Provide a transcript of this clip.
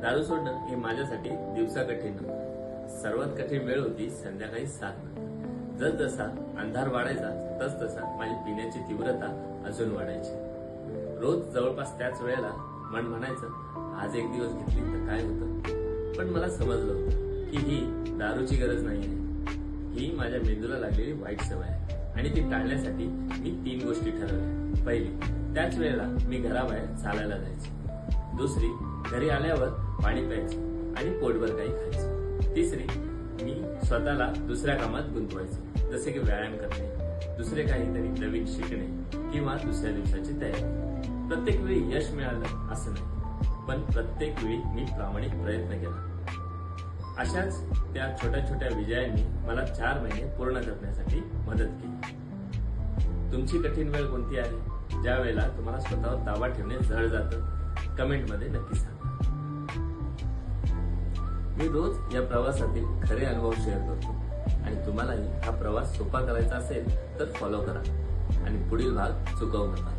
दारू सोडणं हे माझ्यासाठी दिवसा कठीण नव्हतं. सर्वात कठीण वेळ होती संध्याकाळी 7 जसा अंधार वाढायचा तसा माझी पिण्याची तीव्रता अजून वाढायची. रोज जवळपास त्याच वेळेला मन म्हणायचं आज एक दिवस घेतली तर काय होतं. पण मला समजलं होतं की ही दारूची गरज नाही आहे, ही माझ्या मेंदूला लागलेली वाईट सवय आहे आणि ती टाळण्यासाठी मी 3 गोष्टी ठरवल्या. पहिली, त्याच वेळेला मी घराबाहेर चालायला जायचे. दुसरी, घरी आल्यावर पाणी प्यायचं आणि पोटभर काही खायचं. तिसरी, मी स्वतःला दुसऱ्या कामात गुंतवायचं, जसे की व्यायाम करणे, दुसरे काहीतरी नवीन शिकणे किंवा दुसऱ्या दिवसाची तयारी. प्रत्येक वेळी यश मिळालं असं नाही, पण प्रत्येक वेळी मी प्रामाणिक प्रयत्न केला. अशाच त्या छोट्या छोट्या विजयांनी मला 4 महिने पूर्ण करण्यासाठी मदत केली. तुमची कठीण वेळ कोणती आहे, ज्या वेळेला तुम्हाला स्वतःवर ताबा ठेवणे जड जातं? कमेंटमध्ये नक्की सांगा. मी रोज या प्रवासातील खरे अनुभव शेअर करतो आणि तुम्हालाही हा प्रवास सोपा करायचा असेल तर फॉलो करा आणि पुढील भाग चुकवू नका.